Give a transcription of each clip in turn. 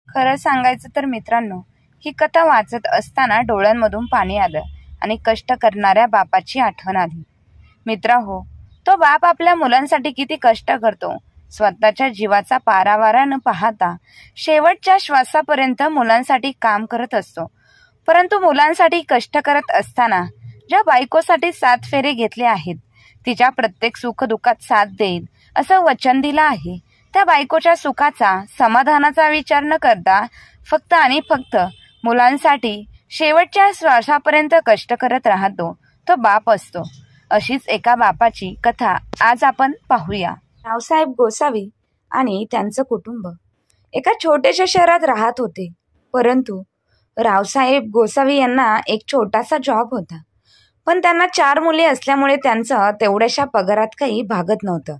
खरं सांगायचं तर मित्रांनो, ही कथा वाचत असताना डोळ्यांमधून पाणी आलं आणि कष्ट करणाऱ्या बापाची आठवण आली. मित्रहो, तो बाप आपल्या मुलांसाठी किती कष्ट करतो. स्वतःच्या जीवाचा पारावारा न पाहता शेवटच्या श्वासापर्यंत मुलांसाठी काम करत असतो. परंतु मुलांसाठी कष्ट करत असताना ज्या बायकोसाठी 7 फेरे घेतले आहेत, तिच्या प्रत्येक सुखदुःखात साथ देईल असं वचन दिलं आहे, त्या बायकोच्या सुखाचा, समाधानाचा विचार न करता फक्त आणि फक्त मुलांसाठी शेवटच्या श्वासापर्यंत कष्ट करत राहतो तो बाप असतो. अशीच एका बापाची कथा आज आपण पाहूया. रावसाहेब गोसावी आणि त्यांचं कुटुंब एका छोट्याशा शहरात राहत होते. परंतु रावसाहेब गोसावी यांना एक छोटासा जॉब होता. पण त्यांना 4 मुले असल्यामुळे त्यांचं तेवढ्याशा पगारात काही भागत नव्हतं.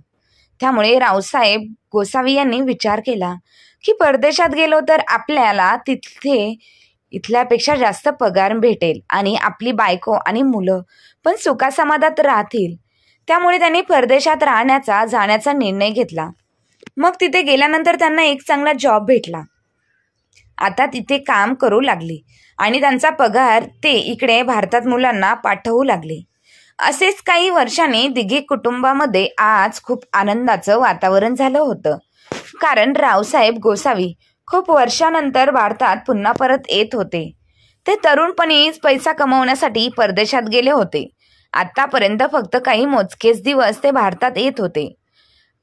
त्यामुळे रावसाहेब गोसावी यांनी विचार केला की परदेशात गेलो तर आपल्याला तिथे इथल्यापेक्षा जास्त पगार भेटेल आणि आपली बायको आणि मुलं पण सुखासमाधानात राहतील. त्यामुळे त्यांनी परदेशात जाण्याचा निर्णय घेतला. मग तिथे गेल्यानंतर त्यांना एक चांगला जॉब भेटला. आता तिथे काम करू लागले आणि त्यांचा पगार ते इकडे भारतात मुलांना पाठवू लागले. असेच काही वर्षांनी दिघे कुटुंबामध्ये आज खूप आनंदाचं वातावरण झालं होतं. कारण रावसाहेब गोसावी खूप वर्षानंतर भारतात पुन्हा परत येत होते. ते तरुणपणीच पैसा कमवण्यासाठी परदेशात गेले होते. आतापर्यंत फक्त काही मोजकेच दिवस ते भारतात येत होते.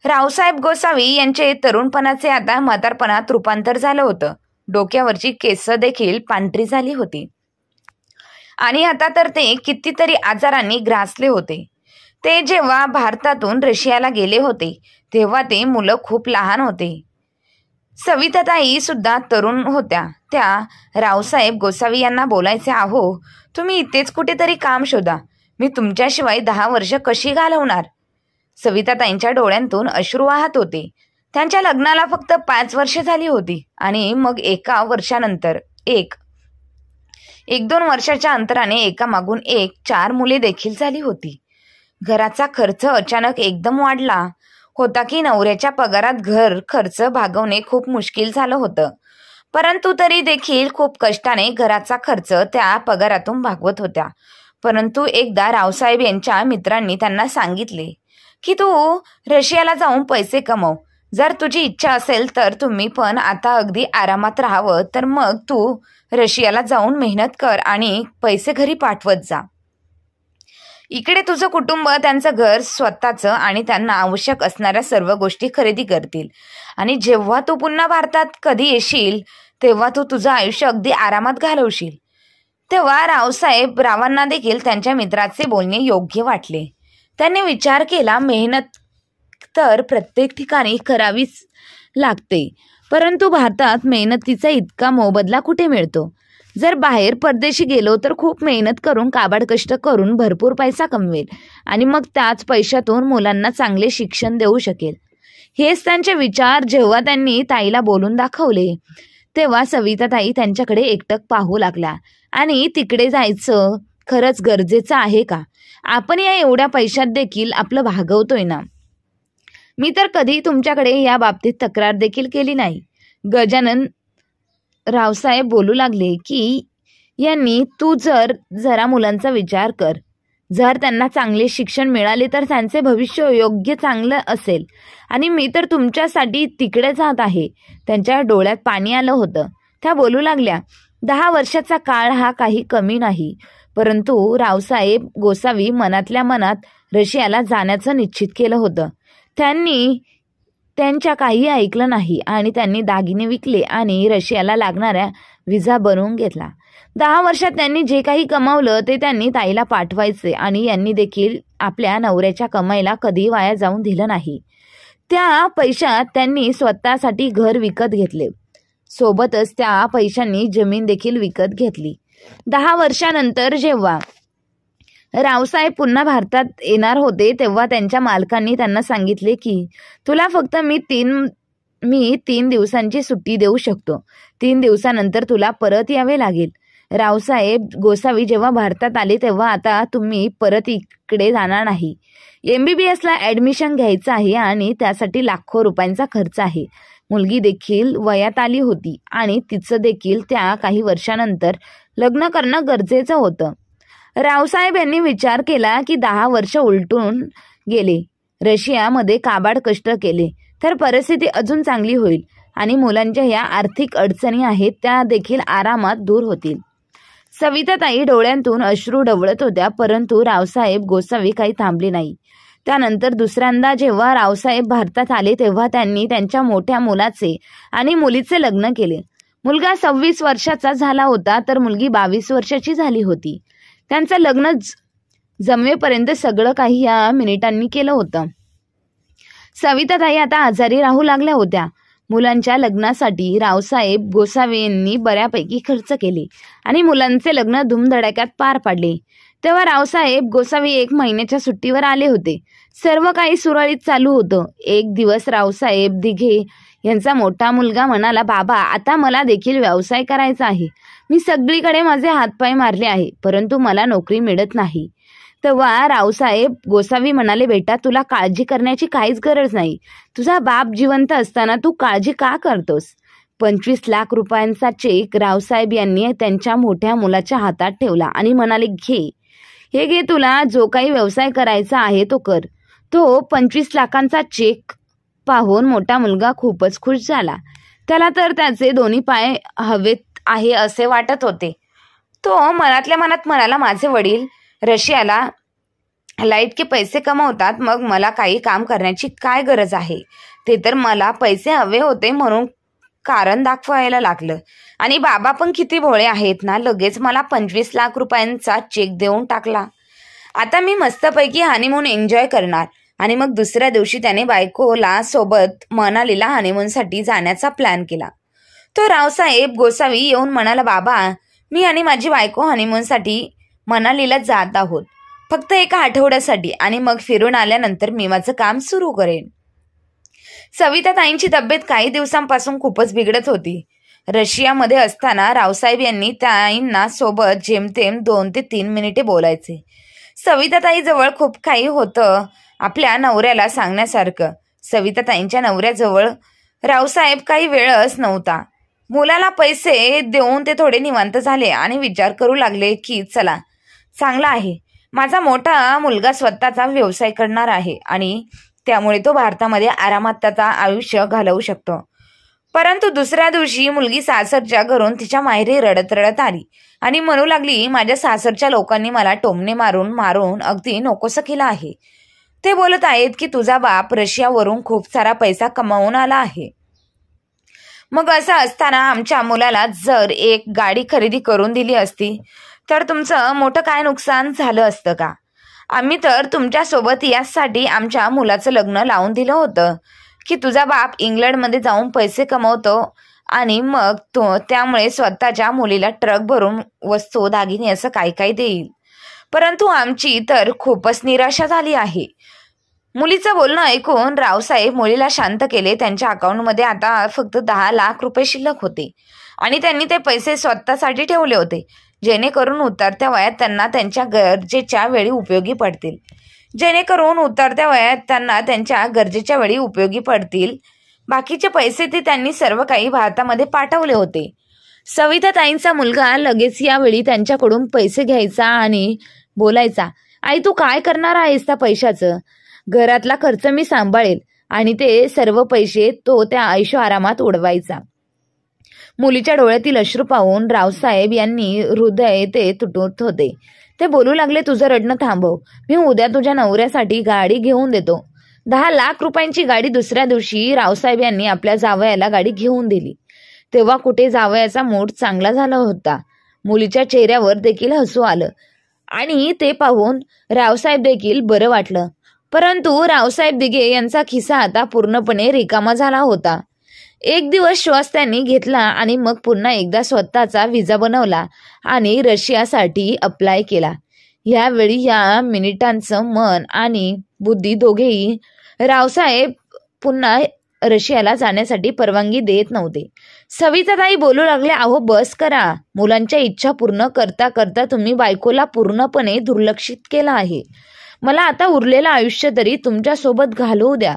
रावसाहेब गोसावी यांचे तरुणपणाचे आता म्हातारपणात रूपांतर झालं होतं. डोक्यावरची केस देखील पांढरी झाली होती आणि आता तर ते कितीतरी आजारांनी ग्रासले होते. ते जेव्हा भारतातून रशियाला गेले होते तेव्हा ते मुलं खूप लहान होते. सविताताई सुद्धा तरुण होत्या. त्या रावसाहेब गोसावी यांना बोलायचे, अहो तुम्ही इथेच कुठेतरी काम शोधा, मी तुमच्याशिवाय 10 वर्ष कशी घालवणार. सविताताईंच्या डोळ्यांतून अश्रू वाहत होते. त्यांच्या लग्नाला फक्त 5 वर्ष झाली होती आणि मग एका वर्षानंतर एक 2 वर्षाच्या अंतराने एकामागून एक 4 मुले देखील झाली होती. घराचा खर्च अचानक एकदम वाढला होता की नवऱ्याच्या पगारात घर खर्च भागवणे खूप मुश्किल झालं होतं. परंतु तरी देखील खूप कष्टाने घराचा खर्च त्या पगारातून भागवत होत्या. परंतु एकदा रावसाहेब यांच्या मित्रांनी त्यांना सांगितले की तू रशियाला जाऊन पैसे कमव. जर तुझी इच्छा असेल तर तुम्ही पण आता अगदी आरामात राहावं, तर मग तू रशियाला जाऊन मेहनत कर आणि पैसे घरी पाठवत जा. इकडे तुझं कुटुंब त्यांचं घर स्वतःचं आणि त्यांना आवश्यक असणाऱ्या सर्व गोष्टी खरेदी करतील आणि जेव्हा तू पुन्हा भारतात कधी येशील तेव्हा तू तुझं आयुष्य अगदी आरामात घालवशील. तेव्हा रावांना देखील त्यांच्या मित्राचे बोलणे योग्य वाटले. त्यांनी विचार केला, मेहनत तर प्रत्येक ठिकाणी करावीच लागते, परंतु भारतात मेहनतीचा इतका मोबदला कुठे मिळतो. जर बाहेर परदेशी गेलो तर खूप मेहनत करून काबाड कष्ट करून भरपूर पैसा कमवेल आणि मग त्याच पैशातून मुलांना चांगले शिक्षण देऊ शकेल. हेच त्यांचे विचार जेव्हा त्यांनी ताईला बोलून दाखवले तेव्हा सविताताई त्यांच्याकडे एकटक पाहू लागल्या आणि तिकडे जायचं खरंच गरजेचं आहे का. आपण या एवढ्या पैशात देखील आपलं भागवतोय ना. मी तर कधी तुमच्याकडे या बाबतीत तक्रार देखील केली नाही. गजानन रावसाहेब बोलू लागले की यांनी तू जरा मुलांचा विचार कर. जर त्यांना चांगले शिक्षण मिळाले तर त्यांचे भविष्य योग्य चांगलं असेल आणि मी तर तुमच्यासाठी तिकडे जात आहे. त्यांच्या डोळ्यात पाणी आलं होतं. त्या बोलू लागल्या, 10 वर्षाचा काळ हा काही कमी नाही. परंतु रावसाहेब गोसावी मनातल्या मनात रशियाला जाण्याचं निश्चित केलं होतं. त्यांनी त्यांच्या काही ऐकलं नाही आणि त्यांनी दागिने विकले आणि रशियाला लागणाऱ्या व्हिसा बनवून घेतला. 10 वर्षात त्यांनी जे काही कमावलं ते त्यांनी ताईला पाठवायचे आणि यांनी देखील आपल्या नवऱ्याच्या कमाईला कधी वाया जाऊन दिलं नाही. त्या पैशात त्यांनी स्वतःसाठी घर विकत घेतले. सोबतच त्या पैशांनी जमीन देखील विकत घेतली. 10 वर्षानंतर जेव्हा रावसाहेब पुन्हा भारतात येणार होते तेव्हा त्यांच्या मालकांनी त्यांना सांगितले की तुला फक्त मी 3 दिवसांची सुट्टी देऊ शकतो. 3 दिवसानंतर तुला परत यावे लागेल. रावसाहेब गोसावी जेव्हा भारतात आले तेव्हा आता तुम्ही परत इकडे जाणार नाही. MBBSला ॲडमिशन घ्यायचं आहे आणि त्यासाठी लाखो रुपयांचा खर्च आहे. मुलगी देखील वयात आली होती आणि तिचं देखील त्या काही वर्षानंतर लग्न करणं गरजेचं होतं. रावसाहेब यांनी विचार केला की 10 वर्ष उलटून गेले, रशियामध्ये काबाड कष्ट केले तर परिस्थिती अजून चांगली होईल आणि मुलांच्या ह्या आर्थिक अडचणी आहेत त्या देखील आरामात दूर होतील. सविताताई डोळ्यांतून अश्रू ढवळत होत्या, परंतु रावसाहेब गोसावी काही थांबले नाही. त्यानंतर दुसऱ्यांदा जेव्हा रावसाहेब भारतात आले तेव्हा त्यांनी त्यांच्या मोठ्या मुलाचे आणि मुलीचे लग्न केले. मुलगा 26 वर्षाचा झाला होता तर मुलगी 22 वर्षाची झाली होती. त्यांचं लग्न जमवेपर्यंत सगळं काही या मिनिटांनी केलं होतं. सविताताई आता आजारी राहू लागल्या होत्या. मुलांच्या लग्नासाठी रावसाहेब गोसावी यांनी बऱ्यापैकी खर्च केले आणि मुलांचे लग्न धूमधडाक्यात पार पाडले. तेव्हा रावसाहेब गोसावी 1 महिन्याच्या सुट्टीवर आले होते. सर्व काही सुरळीत चालू होतं. एक दिवस रावसाहेब दिघे यांचा मोठा मुलगा म्हणाला, बाबा आता मला देखील व्यवसाय करायचा आहे. मी सगळीकडे माझे हातपाय मारले आहे परंतु मला नोकरी मिळत नाही. तेव्हा रावसाहेब गोसावी म्हणाले, बेटा तुला काळजी करण्याची काहीच गरज नाही. तुझा बाप जिवंत असताना तू काळजी का करतोस? 25 लाख रुपयांचा चेक रावसाहेब यांनी त्यांच्या मोठ्या मुलाच्या हातात ठेवला आणि म्हणाले, हे घे, तुला जो काही व्यवसाय करायचा आहे तो कर. तो 25 लाखांचा चेक पाहून मोठा मुलगा खूपच खुश झाला. त्याला तर त्याचे दोन्ही पाय हवेत आहे असे वाटत होते. तो मनातल्या मनात म्हणाला, माझे वडील रशियाला लाईटके पैसे कमवतात, मग मला काही काम करण्याची काय गरज आहे? ते तर मला पैसे हवे होते म्हणून कारण दाखवायला लागलं. आणि बाबा पण किती भोळे आहेत ना, लगेच मला 25 लाख रुपयांचा चेक देऊन टाकला. आता मी मस्तपैकी हनीमून एन्जॉय करणार. आणि मग दुसऱ्या दिवशी त्याने बायकोला सोबत मनालीला हनीमूनसाठी जाण्याचा प्लॅन केला. तो रावसाहेब गोसावी येऊन म्हणाला, बाबा मी आणि माझी बायको हनीमूनसाठी मनालीला जात आहोत, फक्त 1 आठवड्यासाठी, आणि मग फिरून आल्यानंतर मी माझं काम सुरू करेन. सविताताईंची तब्येत काही दिवसांपासून खूपच बिघडत होती. रशियामध्ये असताना रावसाहेब यांनी ताईंना सोबत जेमतेम 2 ते 3 मिनिटे बोलायचे. सविताताई जवळ खूप काही होतं आपल्या नवऱ्याला सांगण्यासारखं. सविताताईंच्या नवऱ्याजवळ रावसाहेब काही वेळच नव्हता. मुलाला पैसे देऊन ते थोडे निवांत झाले आणि विचार करू लागले की चला चांगला आहे, माझा मोठा मुलगा स्वतःचा व्यवसाय करणार आहे आणि त्यामुळे तो भारतामध्ये आरामात त्याचा आयुष्य घालवू शकतो. परंतु दुसऱ्या दिवशी मुलगी सासरच्या घरून तिच्या माहेरी रडत रडत आली आणि म्हणू लागली, माझ्या सासरच्या लोकांनी मला टोमणे मारून मारून अगदी नकोसं केलं आहे. ते बोलत आहेत की तुझा बाप रशियावरून खूप सारा पैसा कमावून आला आहे. मग असं असताना आमच्या मुलाला जर 1 गाडी खरेदी करून दिली असती तर तुमचं मोठं काय नुकसान झालं असतं का? आम्ही तर तुमच्यासोबत यासाठी आमच्या मुलाचं लग्न लावून दिलं होतं की तुझा बाप इंग्लंडमध्ये जाऊन पैसे कमवतो आणि मग तो त्यामुळे स्वतःच्या मुलीला ट्रक भरून वस्तू दागिने असं काही काही देईल. परंतु आमची तर खूपच निराशा झाली आहे. मुलीचं बोलणं ऐकून रावसाहेब मुलीला शांत केले. त्यांच्या अकाउंटमध्ये आता फक्त 10 लाख रुपये शिल्लक होते आणि त्यांनी ते पैसे स्वतःसाठी ठेवले होते, जेणेकरून उतरत्या वयात त्यांना त्यांच्या गरजेच्या वेळी उपयोगी पडतील. बाकीचे पैसे ते त्यांनी सर्व काही भारतामध्ये पाठवले होते. सविताताईंचा मुलगा लगेच यावेळी त्यांच्याकडून पैसे घ्यायचा आणि बोलायचा, आई तू काय करणार आहेस त्या पैशाचं? घरातला खर्च मी सांभाळेल. आणि ते सर्व पैसे तो त्या ऐशो आरामात उडवायचा. मुलीच्या डोळ्यातील अश्रू पाहून रावसाहेब यांनी हृदय ते तुटत होते. ते बोलू लागले, तुझं रडणं थांबव, मी उद्या तुझ्या नवऱ्यासाठी गाडी घेऊन देतो. 10 लाख रुपयांची गाडी दुसऱ्या दिवशी रावसाहेब यांनी आपल्या जावयाला गाडी घेऊन दिली. तेव्हा कुठे जावयाचा मूड चांगला झाला होता. मुलीच्या चेहऱ्यावर देखील हसू आलं आणि ते पाहून रावसाहेब देखील बरं वाटलं. परंतु रावसाहेब दिघे यांचा खिसा आता पूर्णपणे रिकामा झाला होता. 1 दिवस श्वास त्यांनी घेतला आणि मग पुन्हा एकदा स्वतःचा व्हिसा बनवला आणि रशियासाठी अप्लाय केला. यावेळी या मिनिटांचं मन आणि बुद्धी दोघेही रावसाहेब पुन्हा रशियाला जाण्यासाठी परवानगी देत नव्हते. सविताताई बोलू लागले, अहो बस करा. मुलांच्या इच्छा पूर्ण करता करता तुम्ही बायकोला पूर्णपणे दुर्लक्षित केलं आहे. मला आता उरलेलं आयुष्य तरी तुमच्यासोबत घालवू द्या.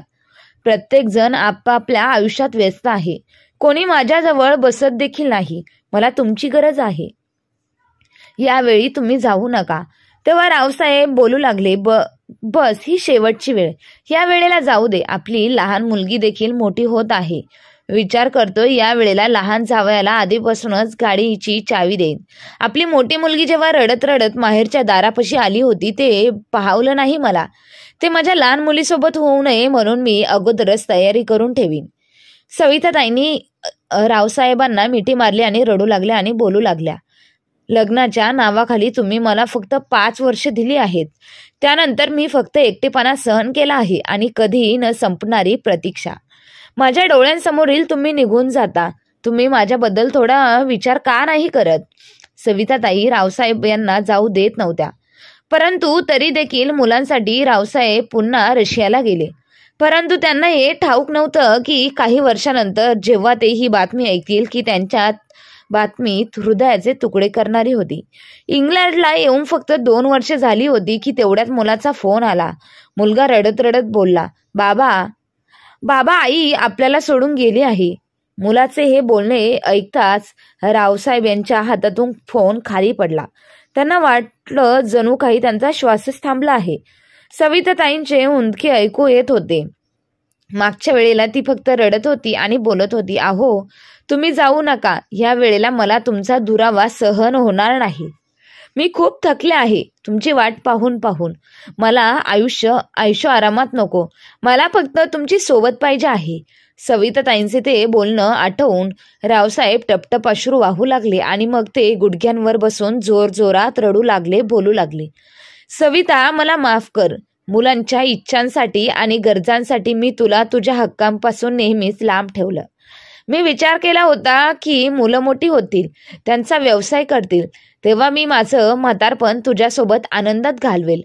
प्रत्येक जण आपापल्या आयुष्यात व्यस्त आहे. कोणी माझ्याजवळ बसत देखील नाही. मला तुमची गरज आहे. यावेळी तुम्ही जाऊ नका. तेव्हा रावसाहेब बोलू लागले, बस ही शेवटची वेळ. या वेळेला जाऊ दे. आपली लहान मुलगी देखील मोठी होत आहे. विचार करतोय या वेळेला लहान जावयाला आधीपासूनच गाडीची चावी देईन. आपली मोठी मुलगी जेव्हा रडत रडत माहेरच्या दारापाशी आली होती ते पाहवलं नाही मला. ते माझ्या लहान मुलीसोबत होऊ नये म्हणून मी अगोदरच तयारी करून ठेवीन. सविताताईंनी रावसाहेबांना मिठी मारली आणि रडू लागल्या आणि बोलू लागल्या, लग्नाच्या नावाखाली तुम्ही मला फक्त 5 वर्ष दिली आहेत. त्यानंतर मी फक्त एकटेपणा सहन केला आहे आणि कधीही न संपणारी प्रतीक्षा. माझ्या डोळ्यांसमोरील तुम्ही निघून जाता. तुम्ही माझ्याबद्दल थोडा विचार का नाही करत? सविताताई रावसाहेब यांना जाऊ देत नव्हत्या. परंतु तरी देखील मुलांसाठी रावसाहेब पुन्हा रशियाला गेले. परंतु त्यांना हे ठाऊक नव्हतं की काही वर्षानंतर जेव्हा ते ही बातमी ऐकतील की त्यांच्या बातमीत हृदयाचे तुकडे करणारी होती. इंग्लंडला येऊन फक्त 2 वर्ष झाली होती की तेवढ्यात मुलाचा फोन आला. मुलगा रडत रडत बोलला, बाबा आई आपल्याला सोडून गेली आहे. मुलाचे हे बोलणे ऐकताच रावसाहेब यांच्या हातातून फोन खाली पडला. त्यांना वाटलं जणू काही त्यांचा श्वासच थांबला आहे. सविताताईंचे हुंदके ऐकू येत होते. मागच्या वेळेला ती फक्त रडत होती आणि बोलत होती, अहो तुम्ही जाऊ नका. या वेळेला मला तुमचा दुरावा सहन होणार नाही. मी खूप थकले आहे तुमची वाट पाहून पाहून. मला आयुष्य आरामात नको. मला फक्त तुमची सोबत पाहिजे आहे. सविताताईंचे ते बोलणं आठवून रावसाहेब टपटप अश्रू वाहू लागले आणि मग ते गुडघ्यांवर बसून जोरजोरात रडू लागले, बोलू लागले, सविता मला माफ कर. मुलांच्या इच्छांसाठी आणि गरजांसाठी मी तुला तुझ्या हक्कांपासून नेहमीच लांब ठेवलं. मी विचार केला होता की मुलं मोठी होतील, त्यांचा व्यवसाय करतील, तेव्हा मी माझं म्हातारपण तुझ्यासोबत आनंदात घालवेल.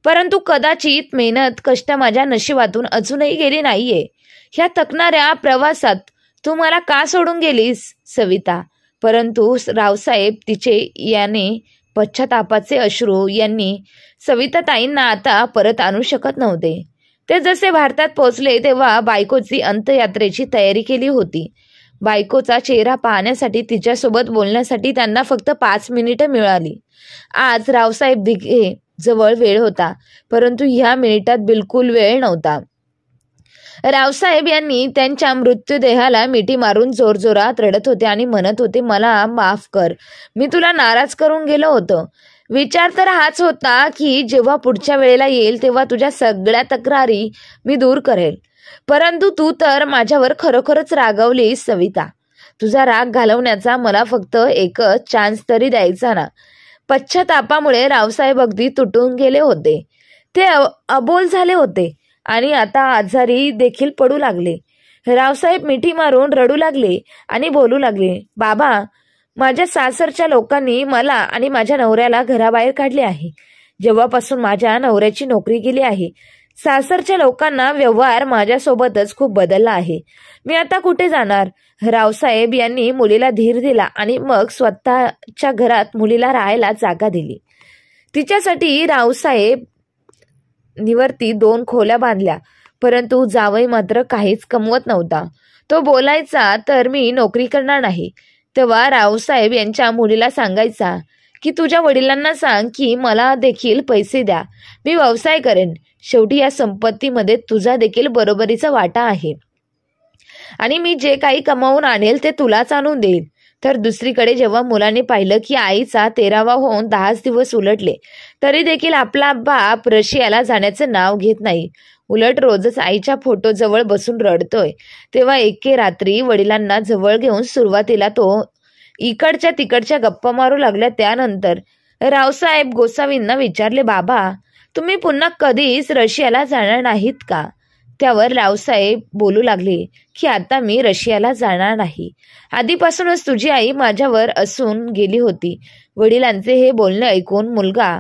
परंतु कदाचित मेहनत कष्ट माझ्या नशिबातून अजूनही गेली नाहीये. ह्या थकणाऱ्या प्रवासात तू मला का सोडून गेलीस सविता? परंतु रावसाहेब तिचे याने पश्चातापाचे अश्रू यांनी सविताताईंना आता परत आणू शकत नव्हते. ते जसे भारतात पोहोचले तेव्हा बायकोची अंत्ययात्रेची तयारी केली होती. बायकोचा चेहरा पाहण्यासाठी तिच्यासोबत बोलण्यासाठी त्यांना फक्त 5 मिनिटं मिळाली. आज रावसाहेब दिघे जवळ वेळ होता, परंतु ह्या मिनिटात बिलकुल वेळ नव्हता. रावसाहेब यांनी त्यांच्या मृत्यूदेहाला मिठी मारून जोरजोरात रडत होते आणि म्हणत होते, मला माफ कर. मी तुला नाराज करून गेलो होतो. विचार तर हाच होता की जेव्हा पुढच्या वेळेला येईल तेव्हा तुझ्या सगळ्या तक्रारी मी दूर करेल. परंतु तू तर माझ्यावर खरोखरच रागावलीस सविता. तुझा राग घालवण्याचा मला फक्त एकच चान्स तरी द्यायचा ना. पश्चातापामुळे रावसाहेब अगदी तुटून गेले होते. ते अबोल झाले होते आणि आता आजारी देखील पडू लागले. रावसाहेब मिठी मारून रडू लागले आणि बोलू लागले, बाबा माझ्या सासरच्या लोकांनी मला आणि माझ्या नवऱ्याला घराबाहेर काढले आहे. जेव्हापासून माझ्या नवऱ्याची नोकरी गेली आहे सासरच्या लोकांना व्यवहार माझ्यासोबतच खूप बदलला आहे. मी आता कुठे जाणार? रावसाहेब यांनी मुलीला धीर दिला आणि मग स्वतःच्या घरात मुलीला राहायला जागा दिली. तिच्यासाठी रावसाहेब निवर्ती 2 खोल्या बांधल्या. परंतु जावई मात्र काहीच कमवत नव्हता. तो बोलायचा तर मी नोकरी करणार नाही. तेव्हा रावसाहेब यांच्या मुलीला सांगायचा की तुझ्या वडिलांना सांग की मला देखील पैसे द्या, मी व्यवसाय करेन. शेवटी या संपत्तीमध्ये तुझा देखील बरोबरीचा वाटा आहे आणि मी जे काही कमावून आणेल ते तुलाच आणून देईल. तर दुसरीकडे जेव्हा मुलाने पाहिलं की आईचा 13वा होऊन 10 दिवस उलटले तरी देखील आपला बाप रशियाला जाण्याचे नाव घेत नाही, उलट रोजच आईच्या फोटोजवळ बसून रडतोय, तेव्हा एके रात्री वडिलांना जवळ घेऊन सुरुवातीला तो इकडच्या तिकडच्या गप्पा मारू लागल्या. त्यानंतर रावसाहेब गोसावींना विचारले, बाबा तुम्ही पुन्हा कधीच रशियाला जाणार नाहीत का? त्यावर रावसाहेब बोलू लागले की आता मी रशियाला जाणार नाही. आधीपासूनच तुझी आई माझ्यावर असून गेली होती. वडिलांचे हे बोलणे ऐकून मुलगा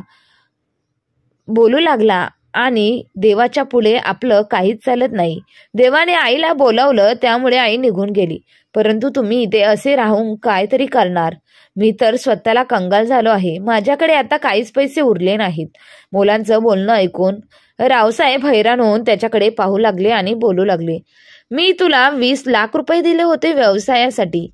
बोलू लागला, आणि देवाच्या पुढे आपलं काहीच चालत नाही. देवाने आईला बोलावलं त्यामुळे आई निघून गेली, परंतु तुम्ही इथे असे राहून काय तरी करणार? मी तर स्वतःला कंगाल झालो आहे. माझ्याकडे आता काहीच पैसे उरले नाहीत. मुलांचं बोलणं ऐकून रावसाहेब हैराण होऊन त्याच्याकडे पाहू लागले आणि बोलू लागले, मी तुला 20 लाख रुपये दिले होते व्यवसायासाठी.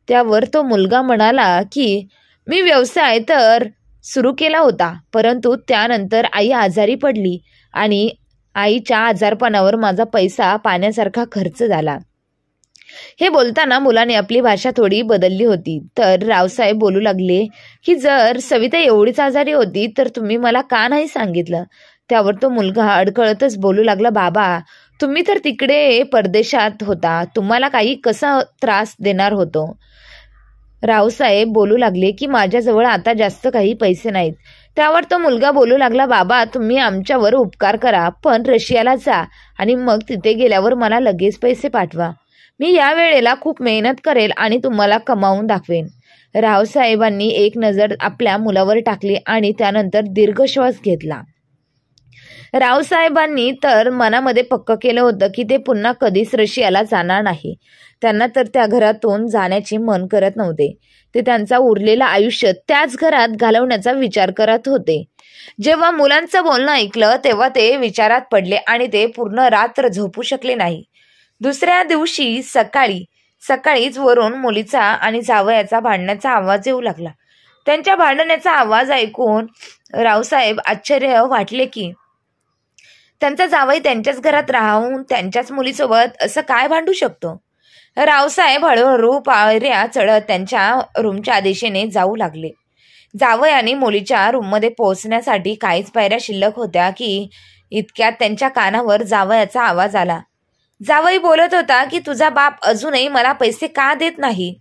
त्यावर तो मुलगा म्हणाला की मी व्यवसाय तर सुरू केला होता, परंतु त्यानंतर आई आजारी पडली आणि आईच्या आजारपणावर माझा पैसा पाण्यासारखा खर्च झाला. हे बोलताना मुलाने आपली भाषा थोडी बदलली होती. तर रावसाहेब बोलू लागले की जर सविता एवढीच आजारी होती तर तुम्ही मला का नाही सांगितलं? त्यावर तो मुलगा अडखळतच बोलू लागला, बाबा तुम्ही तर तिकडे परदेशात होता, तुम्हाला काही कसा त्रास देणार होतो? रावसाहेब बोलू लागले की माझ्याजवळ आता जास्त काही पैसे नाहीत. त्यावर तो मुलगा बोलू लागला, बाबा तुम्ही आमच्यावर उपकार करा, पण रशियाला जा आणि मग तिथे गेल्यावर मला लगेच पैसे पाठवा. मी या वेळेला खूप मेहनत करेल आणि तुम्हाला कमावून दाखवेन. रावसाहेबांनी एक नजर आपल्या मुलावर टाकली आणि त्यानंतर दीर्घ श्वास घेतला. रावसाहेबांनी तर मनामध्ये पक्क केलं होतं की ते पुन्हा कधीच रशियाला जाणार नाही. त्यांना तर त्या घरातून जाण्याचे मन करत नव्हते. ते त्यांचा उरलेला आयुष्य त्याच घरात घालवण्याचा विचार करत होते. जेव्हा मुलांचं बोलणं ऐकलं तेव्हा ते विचारात पडले आणि ते पूर्ण रात्र झोपू शकले नाही. दुसऱ्या दिवशी सकाळीच वरून मुलीचा आणि जावयाचा भांडण्याचा आवाज येऊ लागला. त्यांच्या भांडण्याचा आवाज ऐकून रावसाहेब आश्चर्य वाटले की त्यांचा जावई त्यांच्याच घरात राहून त्यांच्याच मुलीसोबत असं काय भांडू शकतो. रावसाहेब हळूहळू पायऱ्या चढत त्यांच्या रूमच्या दिशेने जाऊ लागले. जावई आणि मुलीच्या रूममध्ये पोहोचण्यासाठी काहीच पायऱ्या शिल्लक होत्या की इतक्यात त्यांच्या कानावर जावयाचा आवाज आला. जावई बोलत होता की तुझा बाप अजूनही मला पैसे का देत नाही?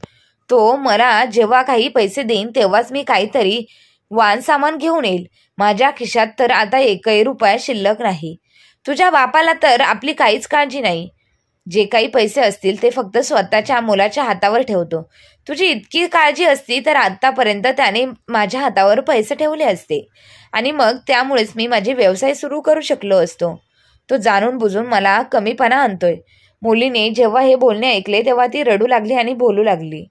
तो मला जेव्हा काही पैसे देईन तेव्हाच मी काहीतरी वाहन सामान घेऊन येईल. माझ्या खिशात तर आता एकही रुपया शिल्लक नाही. तुझ्या बापाला तर आपली काहीच काळजी नाही. जे काही पैसे असतील ते फक्त स्वतःच्या मुलाच्या हातावर ठेवतो. तुझी इतकी काळजी असती तर आतापर्यंत त्याने माझ्या हातावर पैसे ठेवले असते आणि मग त्यामुळेच मी माझे व्यवसाय सुरू करू शकलो असतो. तो जाणून बुजून मला कमीपणा आणतोय. मुलीने जेव्हा हे बोलणे ऐकले तेव्हा ती रडू लागली आणि बोलू लागली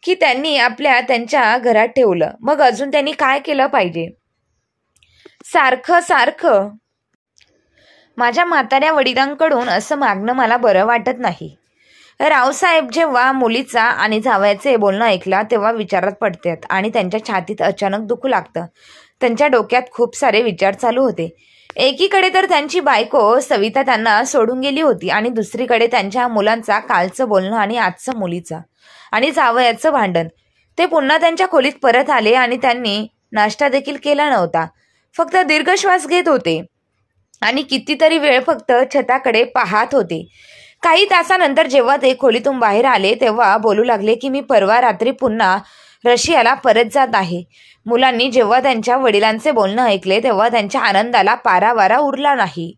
की त्यांनी त्यांच्या घरात ठेवलं, मग अजून त्यांनी काय केलं पाहिजे? सारखं माझ्या म्हाताऱ्या वडिलांकडून असं मागणं मला बरं वाटत नाही. रावसाहेब जेव्हा मुलीचा आणि जावयाचे बोलणं ऐकला तेव्हा विचारात पडतात आणि त्यांच्या छातीत अचानक दुखू लागतं. त्यांच्या डोक्यात खूप सारे विचार चालू होते. एकीकडे तर त्यांची बायको सविता त्यांना सोडून गेली होती आणि दुसरीकडे त्यांच्या मुलांचा कालचं बोलणं आणि आजचं मुलीचं आणि जावयाचं भांडण. ते पुन्हा त्यांच्या खोलीत परत आले आणि त्यांनी नाश्ता देखील केला नव्हता. फक्त दीर्घ श्वास घेत होते आणि कितीतरी वेळ फक्त छताकडे पाहत होते. काही तासानंतर जेव्हा ते खोलीतून बाहेर आले तेव्हा बोलू लागले की मी परवा रात्री पुन्हा रशियाला परत जात आहे. मुलांनी जेव्हा त्यांच्या वडिलांचे बोलणं ऐकले तेव्हा त्यांच्या आनंदाला पारावारा उरला नाही.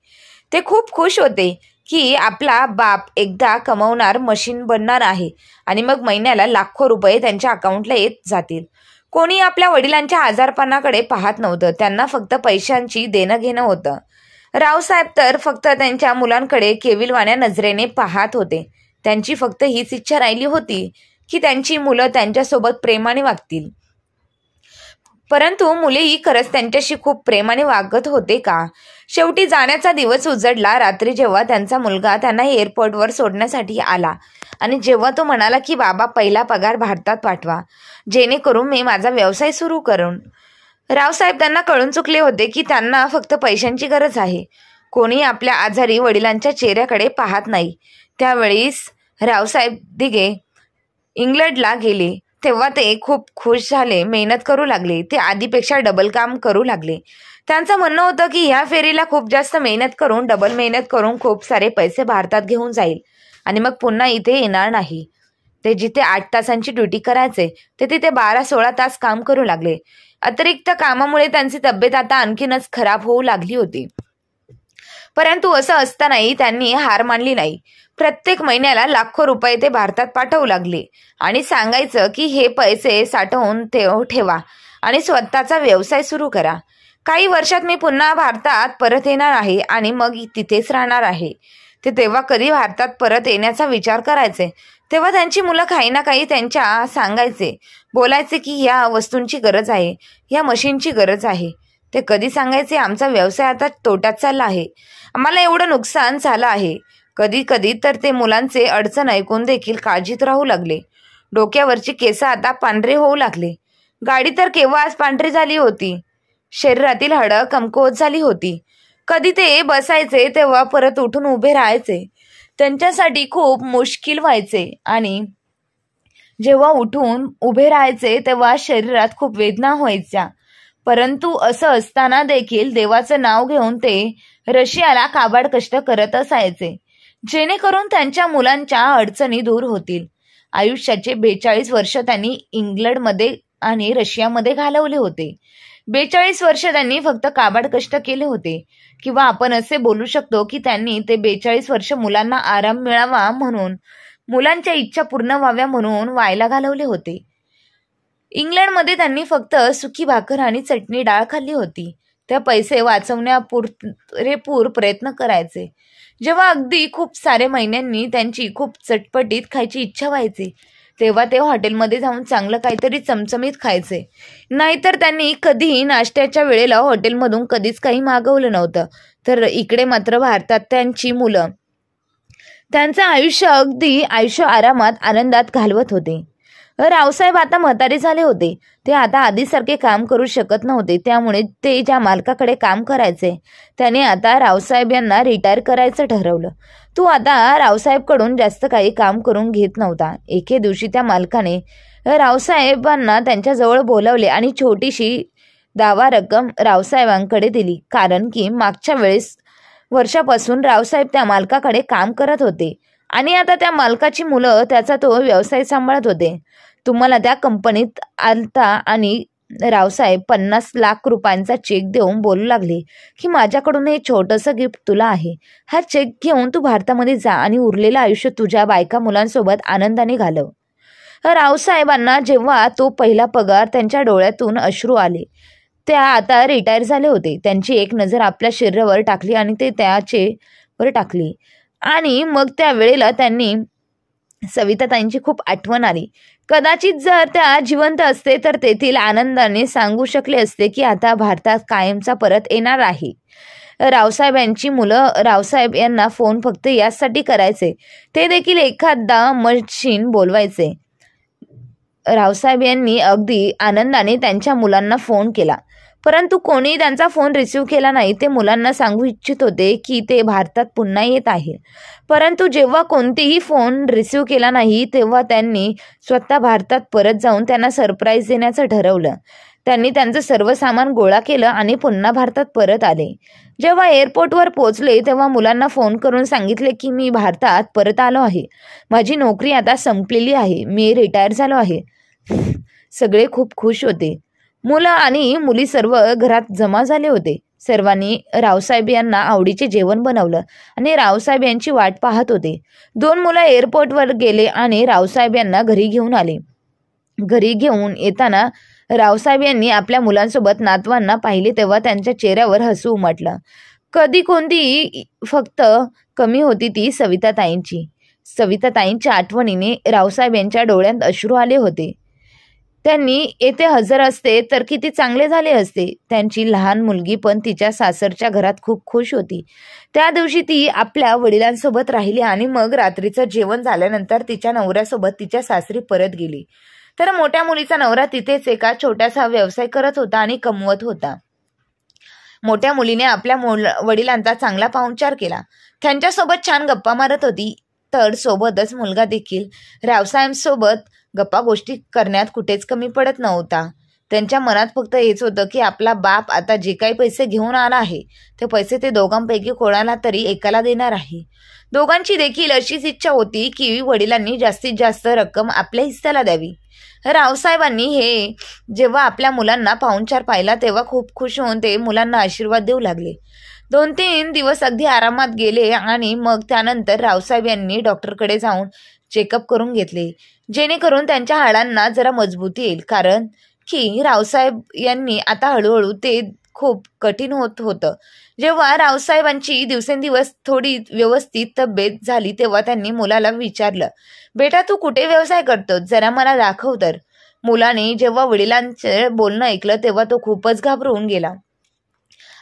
ते खूप खुश होते की आपला बाप एकदा कमवणार मशीन बनणार आहे आणि मग महिन्याला लाखो रुपये त्यांच्या अकाउंटला येत जातील. कोणी आपल्या वडिलांच्या आजारपणाकडे पाहत नव्हतं. त्यांना फक्त पैशांची देणं घेणं होतं. रावसाहेब तर फक्त त्यांच्या मुलांकडे केविलवाण्या नजरेने पाहत होते. त्यांची फक्त हीच इच्छा राहिली होती की त्यांची मुलं त्यांच्यासोबत प्रेमाने वागतील. परंतु मुलेही खरंच त्यांच्याशी खूप प्रेमाने वागत होते का? शेवटी जाण्याचा दिवस उजडला. रात्री जेव्हा त्यांचा मुलगा त्यांना एअरपोर्टवर सोडण्यासाठी आला आणि जेव्हा तो म्हणाला की बाबा पहिला पगार भारतात पाठवा जेणेकरून मी माझा व्यवसाय सुरू करून, रावसाहेब त्यांना कळून चुकले होते की त्यांना फक्त पैशांची गरज आहे. कोणी आपल्या आजारी वडिलांच्या चेहऱ्याकडे पाहत नाही. त्यावेळीस रावसाहेब दिघे इंग्लंडला गेले तेव्हा ते खूप खुश झाले. मेहनत करू लागले. ते आधीपेक्षा डबल काम करू लागले. त्यांचं म्हणणं होतं की ह्या फेरीला खूप जास्त मेहनत करून डबल मेहनत करून खूप सारे पैसे भारतात घेऊन जाईल आणि मग पुन्हा इथे येणार नाही. ते जिथे 8 तासांची ड्युटी करायचे ते तिथे 12-16 तास काम करू लागले. अतिरिक्त कामामुळे त्यांची तब्येत आता आणखीनच खराब होऊ लागली होती. परंतु असं असतानाही त्यांनी हार मानली नाही. प्रत्येक महिन्याला लाखो रुपये ते भारतात पाठवू लागले आणि सांगायचं की हे पैसे साठवून ठेवा आणि स्वतःचा व्यवसाय सुरू करा. काही वर्षात मी पुन्हा भारतात परत येणार आहे आणि मग तिथेच राहणार आहे. ते तेव्हा कधी भारतात परत येण्याचा विचार करायचे तेव्हा त्यांची मुलं काही ना काही त्यांच्या सांगायचे, बोलायचे की ह्या वस्तूंची गरज आहे, ह्या मशीनची गरज आहे. ते कधी सांगायचे आमचा व्यवसाय आता तोट्यात चालला आहे, आम्हाला एवढं नुकसान झालं आहे. कधी कधी तर ते मुलांचे अडचण ऐकून देखील काळजीत राहू लागले. डोक्यावरची केस आता पांढरे होऊ लागले. गाडी तर केव्हाच पांढरी झाली होती. शरीरातील हाडं कमकुवत झाली होती. कधी ते बसायचे तेव्हा परत उठून उभे राहायचे त्यांच्यासाठी खूप मुश्किल व्हायचे आणि जेव्हा उठून उभे राहायचे तेव्हा शरीरात खूप वेदना व्हायच्या. परंतु असं असताना देखील देवाचं नाव घेऊन ते रशियाला काबाड कष्ट करत असायचे जेणेकरून त्यांच्या मुलांच्या अडचणी दूर होतील. आयुष्याचे 42 वर्ष त्यांनी इंग्लंडमध्ये आणि रशियामध्ये घालवले होते. 42 वर्ष त्यांनी फक्त काबाड कष्ट केले होते, किंवा आपण असे बोलू शकतो की त्यांनी ते 42 वर्ष मुलांना आराम मिळावा म्हणून, मुलांच्या इच्छा पूर्ण व्हाव्या म्हणून व्हायला घालवले होते. इंग्लंडमध्ये त्यांनी फक्त सुकी भाकर आणि चटणी डाळ खाल्ली होती. त्या पैसे वाचवण्यापुरेपूर प्रयत्न करायचे. जेव्हा अगदी खूप सारे महिन्यांनी त्यांची खूप चटपटीत खायची इच्छा व्हायची तेव्हा ते हॉटेलमध्ये जाऊन चांगलं काहीतरी चमचमीत खायचे. नाहीतर त्यांनी कधीही नाश्त्याच्या वेळेला हॉटेलमधून कधीच काही मागवलं नव्हतं. तर इकडे मात्र भारतात त्यांची मुलं त्यांचं आयुष्य आरामात आनंदात घालवत होते. रावसाहेब आता म्हातारे झाले होते. ते आता आधीसारखे काम करू शकत नव्हते. त्यामुळे ते ज्या मालकाकडे काम करायचे त्याने आता रावसाहेब यांना रिटायर करायचं ठरवलं. तो आता रावसाहेबकडून जास्त काही काम करून घेत नव्हता. एके दिवशी त्या मालकाने रावसाहेबांना त्यांच्याजवळ बोलावले आणि छोटीशी दावा रक्कम रावसाहेबांकडे दिली. कारण की मागच्या वर्षापासून रावसाहेब त्या मालकाकडे काम करत होते आणि आता त्या मालकाची मुलं त्याचा तो व्यवसाय सांभाळत होते. तुम्हाला त्या कंपनीत आलता आणि रावसाहेब 50 लाख रुपयांचा चेक देऊन बोलू लागले की माझ्याकडून हे छोटंसं गिफ्ट तुला आहे. हा चेक घेऊन तू भारतामध्ये जा आणि उरलेलं आयुष्य तुझ्या बायका मुलांसोबत आनंदाने घालव. रावसाहेबांना जेव्हा तो पहिला पगार, त्यांच्या डोळ्यातून अश्रू आले. त्या आता रिटायर झाले होते. त्यांची एक नजर आपल्या शरीरावर टाकली आणि ते त्याचेवर टाकली आणि मग त्या वेळेला त्यांनी सविताताईंची खूप आठवण आली. कदाचित जर त्या जिवंत असते तर तेथील आनंदाने सांगू शकले असते की आता भारतात कायमचा परत येणार आहे. रावसाहेबांची मुलं रावसाहेब यांना फोन फक्त यासाठी करायचे, ते देखील एखादा मशीन बोलवायचे. रावसाहेब यांनी अगदी आनंदाने त्यांच्या मुलांना फोन केला, परंतु कोणी त्यांचा फोन रिसीव्ह केला नाही. ते मुलांना सांगू इच्छित होते की ते भारतात पुन्हा येत आहे, परंतु जेव्हा कोणतेही फोन रिसीव्ह केला नाही तेव्हा त्यांनी स्वतः भारतात परत जाऊन त्यांना सरप्राईज देण्याचं ठरवलं. त्यांनी त्यांचं सर्व सामान गोळा केलं आणि पुन्हा भारतात परत आले. जेव्हा एअरपोर्टवर पोहोचले तेव्हा मुलांना फोन करून सांगितले की मी भारतात परत आलो आहे, माझी नोकरी आता संपलेली आहे, मी रिटायर झालो आहे. सगळे खूप खुश होते. मुलं आणि मुली सर्व घरात जमा झाले होते. सर्वांनी रावसाहेब यांना आवडीचे जेवण बनवलं आणि रावसाहेब यांची वाट पाहत होते. 2 मुलं एअरपोर्टवर गेले आणि रावसाहेब यांना घरी घेऊन आले. घरी घेऊन येताना रावसाहेब यांनी आपल्या मुलांसोबत नातवांना पाहिले तेव्हा त्यांच्या चेहऱ्यावर हसू उमटलं. कधी कोणती फक्त कमी होती ती सविताताईंची. सविताताईंच्या आठवणीने रावसाहेब यांच्या डोळ्यात अश्रू आले होते. त्यांनी येथे हजर असते तर किती चांगले झाले असते. त्यांची लहान मुलगी पण तिच्या सासरच्या घरात खूप खुश होती. त्या दिवशी ती आपल्या वडिलांसोबत राहिली आणि मग रात्रीचं जेवण झाल्यानंतर तिच्या नवऱ्यासोबत तिच्या सासरी परत गेली. तर मोठ्या मुलीचा नवरा तिथेच एका छोटासा व्यवसाय करत होता आणि कमवत होता. मोठ्या मुलीने आपल्या वडिलांचा चांगला पाहुणचार केला, त्यांच्यासोबत छान गप्पा मारत होती. तर सोबतच मुलगा देखील रावसाहेबांसोबत गप्पा गोष्टी करण्यात कुठेच कमी पडत नव्हता. त्यांच्या मनात फक्त हेच होतं की आपला बाप आता जे काही पैसे घेऊन आला आहे ते पैसे ते दोघांपैकी कोणाला तरी एकाला देणार आहे. दोघांची देखील अशीच इच्छा होती की वडिलांनी जास्तीत जास्त रक्कम आपल्या हिस्स्याला द्यावी. रावसाहेबांनी हे जेव्हा आपल्या मुलांना पाहुणचार पाहिला तेव्हा खूप खुश होऊन ते मुलांना आशीर्वाद देऊ लागले. 2-3 दिवस अगदी आरामात गेले आणि मग त्यानंतर रावसाहेब यांनी डॉक्टरकडे जाऊन चेकअप करून घेतले, जेणेकरून त्यांच्या हाडांना जरा मजबूती येईल. कारण की रावसाहेब यांनी आता हळूहळू ते खूप कठीण होत होतं. जेव्हा रावसाहेबांची दिवसेंदिवस थोडी व्यवस्थित तब्येत झाली तेव्हा त्यांनी मुलाला विचारलं, बेटा तू कुठे व्यवसाय करतो, जरा मला दाखव तर. मुलाने जेव्हा वडिलांचे बोलणं ऐकलं तेव्हा तो खूपच घाबरून गेला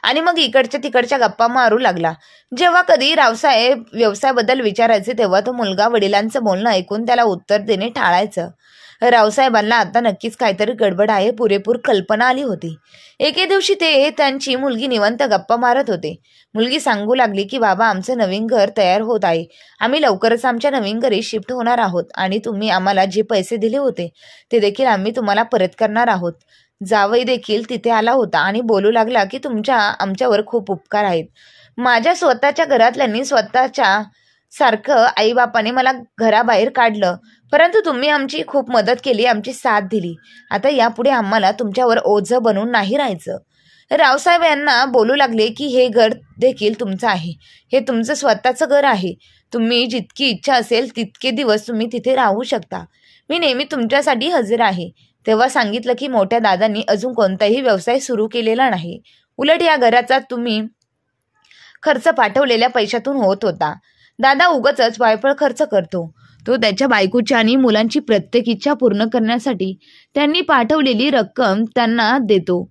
आणि मग इकडच्या तिकडच्या गप्पा मारू लागला. जेव्हा कधी रावसाहेब व्यवसायाबद्दल विचारायचे तेव्हा तो मुलगा वडिलांचं बोलणं ऐकून त्याला उत्तर देणे टाळायचं. रावसाहेबांना आता नक्कीच काहीतरी गडबड आहे पुरेपूर कल्पना आली होती. एके दिवशी ते त्यांची मुलगी निवांत गप्पा मारत होते. मुलगी सांगू लागली की बाबा आमचं नवीन घर तयार होत आहे, आम्ही लवकरच आमच्या नवीन घरी शिफ्ट होणार आहोत आणि तुम्ही आम्हाला जे पैसे दिले होते ते देखील आम्ही तुम्हाला परत करणार आहोत. जावई देखील तिथे आला होता आणि बोलू लागला की आमच्यावर खूप उपकार आहेत. माझ्या स्वतःच्या घरातल्यांनी स्वतःच्या सारखं आईबापाने मला घराबाहेर काढलं, परंतु तुम्ही आमची खूप मदत केली, आमची साथ दिली. आता यापुढे आम्हाला तुमच्यावर ओझं बनून नाही राहायचं. रावसाहेब यांना बोलू लागले की हे घर देखील तुमचं आहे, हे तुमचं स्वतःचं घर आहे. तुम्ही जितकी इच्छा असेल तितके दिवस तुम्ही तिथे राहू शकता. मी नेहमी तुमच्यासाठी हजर आहे. तेव्हा सांगितलं की मोठ्या दादांनी अजून कोणताही व्यवसाय सुरू केलेला नाही, उलट या घराचा तुम्ही खर्च पाठवलेल्या पैशातून होत होता. दादा उगाचच वायफळ खर्च करतो. तो त्याच्या बायकोची आणि मुलांची प्रत्येक इच्छा पूर्ण करण्यासाठी त्यांनी पाठवलेली रक्कम त्यांना देतो.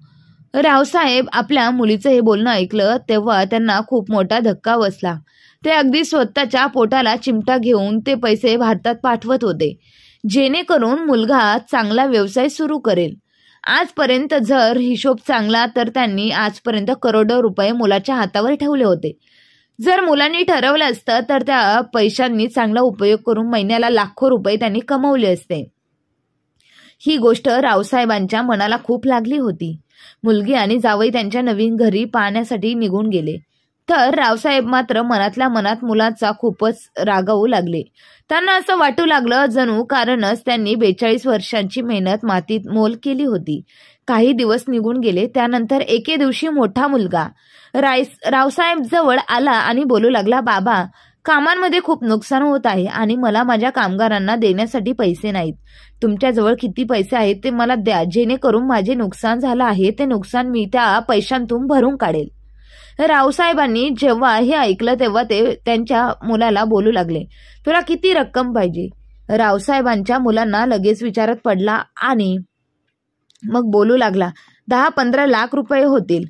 रावसाहेब आपल्या मुलीचं हे बोलणं ऐकलं तेव्हा त्यांना खूप मोठा धक्का बसला. ते अगदी स्वतःच्या पोटाला चिमटा घेऊन ते पैसे भारतात पाठवत होते, जेणेकरून मुलगा चांगला व्यवसाय सुरू करेल. आजपर्यंत जर हिशोब चांगला तर त्यांनी आजपर्यंत करोडो रुपये मुलाच्या हातावर ठेवले होते. जर मुलांनी ठरवलं असतं तर त्या पैशांनी चांगला उपयोग करून महिन्याला लाखो रुपये त्यांनी कमवले असते. ही गोष्ट रावसाहेबांच्या मनाला खूप लागली होती. मुलगी आणि जावई त्यांच्या नवीन घरी पाहण्यासाठी निघून गेले, तर रावसाहेब मात्र मनातल्या मनात मुलाचा खूपच रागावू लागले. त्यांना असं वाटू लागलं जणू कारणच त्यांनी 42 वर्षांची मेहनत मातीत मोल केली होती. काही दिवस निघून गेले. त्यानंतर एके दिवशी मोठा मुलगा रावसाहेब जवळ आला आणि बोलू लागला, बाबा कामांमध्ये खूप नुकसान होत आहे आणि मला माझ्या कामगारांना देण्यासाठी पैसे नाहीत. तुमच्याजवळ किती पैसे आहेत ते मला द्या, जेणेकरून माझे नुकसान झालं आहे ते नुकसान मी त्या पैशांतून भरून काढेल. रावसाहेबांनी जेव्हा हे ऐकलं तेव्हा ते त्यांच्या मुलाला बोलू लागले, तुला किती रक्कम पाहिजे. रावसाहेबांच्या मुलांना लगेच विचारत पडला आणि मग बोलू लागला, 10-15 लाख रुपये होतील.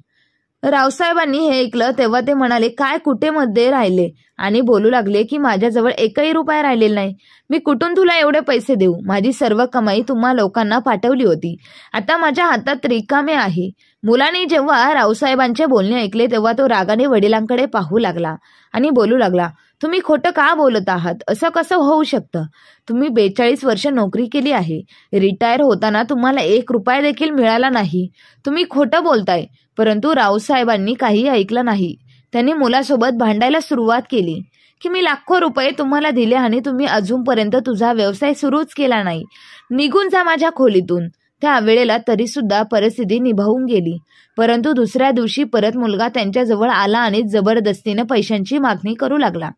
रावसाहेबांनी हे ऐकलं तेव्हा ते म्हणाले, काय कुठे मध्ये राहिले, आणि बोलू लागले की माझ्याजवळ एकही रुपया राहिलेला नाही. मी कुठून तुला एवढे पैसे देऊ. माझी सर्व कमाई तुम्हा लोकांना पाठवली होती, आता माझ्या हातात रिकामे आहे. मुलाने जेव्हा रावसाहेबांचे बोलणे ऐकले तेव्हा तो रागाने वडिलांकडे पाहू लागला आणि बोलू लागला, तुम्ही खोटं का बोलत आहात. असं कसं होऊ शकतं. तुम्ही 42 वर्ष नोकरी केली आहे, रिटायर होताना तुम्हाला 1 रुपया देखील मिळाला नाही. तुम्ही खोटं बोलताय. परंतु रावसाहेबांनी काही ऐकलं नाही. त्यांनी मुलासोबत भांडायला सुरुवात केली की मी लाखो रुपये तुम्हाला दिले आणि तुम्ही अजूनपर्यंत तुझा व्यवसाय सुरूच केला नाही. निघून जा माझ्या खोलीतून. त्या वेळेला तरी सुद्धा परिस्थिती निभावून गेली. परंतु दुसऱ्या दिवशी परत मुलगा त्यांच्याजवळ आला आणि जबरदस्तीने पैशांची मागणी करू लागला.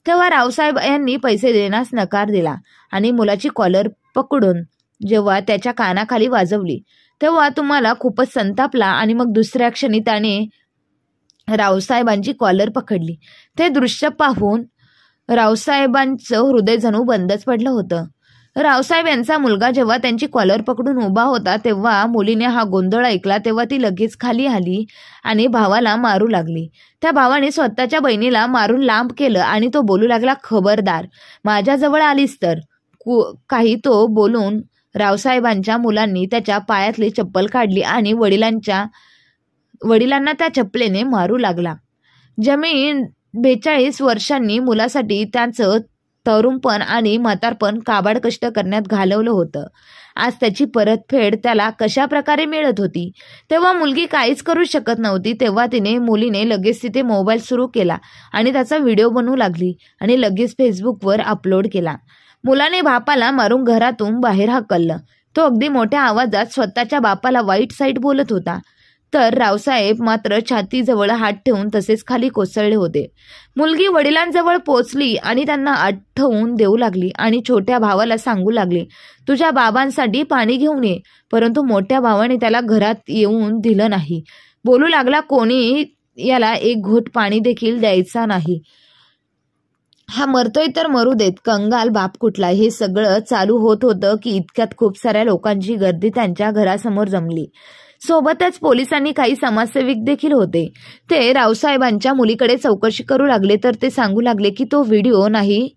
तेव्हा रावसाहेब यांनी पैसे देण्यास नकार दिला आणि मुलाची कॉलर पकडून जेव्हा त्याच्या कानाखाली वाजवली तेव्हा तुम्हाला खूपच संतापला आणि मग दुसऱ्या क्षणी त्याने रावसाहेबांची कॉलर पकडली. ते दृश्य पाहून रावसाहेबांचं हृदय जणू बंदच पडलं होतं. रावसाहेब यांचा मुलगा जेव्हा त्यांची कॉलर पकडून उभा होता तेव्हा मुलीने हा गोंधळ ऐकला तेव्हा ती लगेच खाली आली आणि भावाला मारू लागली. त्या भावाने स्वतःच्या बहिणीला मारून लांब केलं आणि तो बोलू लागला, खबरदार माझ्याजवळ आलीस तर. काही तो बोलून रावसाहेबांच्या मुलांनी त्याच्या पायातली चप्पल काढली आणि वडिलांना त्या चप्पलेने मारू लागला. जमीन 42 वर्षांनी मुलासाठी त्याचं तरुणपण आणि म्हातारपण काबाड कष्ट करण्यात घालवलं होतं. आज त्याची परतफेड त्याला कशा प्रकारे मिळत होती. तेव्हा मुलगी काहीच करू शकत नव्हती. तेव्हा मुलीने लगेच तिथे मोबाईल सुरू केला आणि त्याचा व्हिडिओ बनवू लागली आणि लगेच फेसबुकवर अपलोड केला. मुलाने बापाला मारून घरातून बाहेर हाकललं. तो अगदी मोठ्या आवाजात स्वतःच्या बापाला वाईट साईट बोलत होता. तर रावसाहेब मात्र छातीजवळ हात ठेवून तसेच खाली कोसळले होते. मुलगी वडिलांजवळ पोचली आणि त्यांना आठवून देऊ लागली आणि छोट्या भावाला सांगू लागली, तुझ्या बाबांसाठी पाणी घेऊन ये. परंतु मोठ्या भावाने त्याला घरात येऊन दिलं नाही. बोलू लागला, कोणी याला एक घोट पाणी देखील द्यायचा नाही. हा मरतोय तर मरू देत, कंगाल बाप कुठला. हे सगळं चालू होत होतं की इतक्यात खूप साऱ्या लोकांची गर्दी त्यांच्या घरासमोर जमली. सोबतच पोलिसांनी काही समाजसेवक देखील होते. ते रावसाहेबांच्या मुलीकडे चौकशी करू लागले तर ते सांगू लागले की तो व्हिडिओ नाही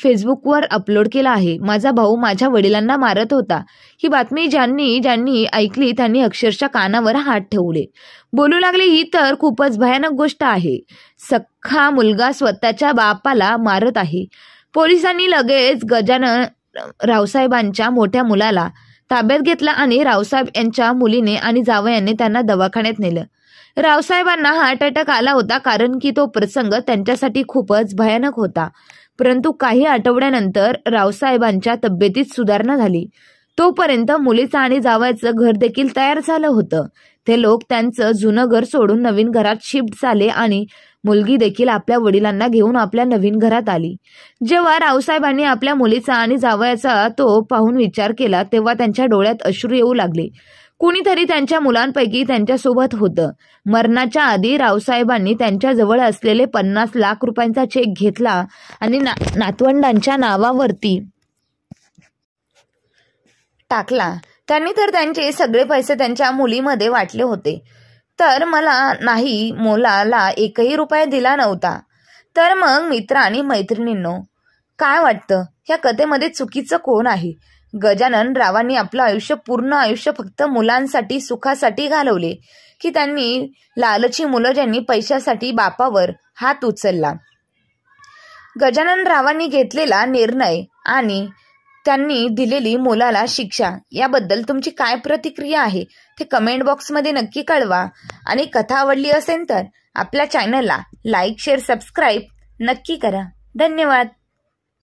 फेसबुकवर अपलोड केला आहे. माझा भाऊ माझ्या वडिलांना मारत होता. ही बातमी ज्यांनी ऐकली त्यांनी अक्षरशः कानावर हात ठेवले. बोलू लागले, ही तर खूपच भयानक गोष्ट आहे. सख्खा मुलगा स्वतःच्या बापाला मारत आहे. पोलिसांनी लगेच गजानन रावसाहेबांच्या मोठ्या मुलाला ताब्यात घेतला आणि रावसाहेब यांच्या मुलीने आणि जावयाने त्यांना दवाखान्यात नेलं. रावसाहेबांना हार्ट अटॅक आला होता कारण की तो प्रसंग त्यांच्यासाठी खूपच भयानक होता. परंतु काही आठवड्यानंतर रावसाहेबांच्या तब्येतीत सुधारणा झाली. तोपर्यंत मुलीचं आणि जावयाचं घर देखील तयार झालं होतं. ते लोक त्यांचं जुनं घर सोडून नवीन घरात शिफ्ट झाले आणि मुलगी देखील आपल्या वडिलांना घेऊन आपल्या नवीन घरात आली. जेव्हा रावसाहेबांनी आपल्या मुलीचा आणि जावयाचा तो पाहून विचार केला तेव्हा त्यांच्या डोळ्यात अश्रू येऊ लागले. कुणीतरी त्यांच्या मुलांपैकी त्यांच्यासोबत होतं. मरणाच्या आधी रावसाहेबांनी त्यांच्याजवळ असलेले 50 लाख रुपयांचा चेक घेतला आणि नातवंडांच्या नावावरती टाकला. त्यांनी तर त्यांचे सगळे पैसे त्यांच्या मुलीमध्ये वाटले होते. तर मला नाही, मुलाला एकही रुपया दिला नव्हता. तर मग मित्र आणि मैत्रिणींनो, काय वाटतं, ह्या कथेमध्ये चुकीचं कोण आहे? गजानन रावांनी आपलं पूर्ण आयुष्य फक्त मुलांसाठी, सुखासाठी घालवले की त्यांनी लालची मुलं ज्यांनी पैशासाठी बापावर हात उचलला? गजानन रावांनी घेतलेला निर्णय आणि त्यांनी दिलेली मुलाला शिक्षा याबद्दल तुमची काय प्रतिक्रिया आहे ते कमेंट बॉक्समध्ये नक्की कळवा. आणि कथा आवडली असेल तर आपल्या चॅनलला लाईक, शेअर, सबस्क्राईब नक्की करा. धन्यवाद.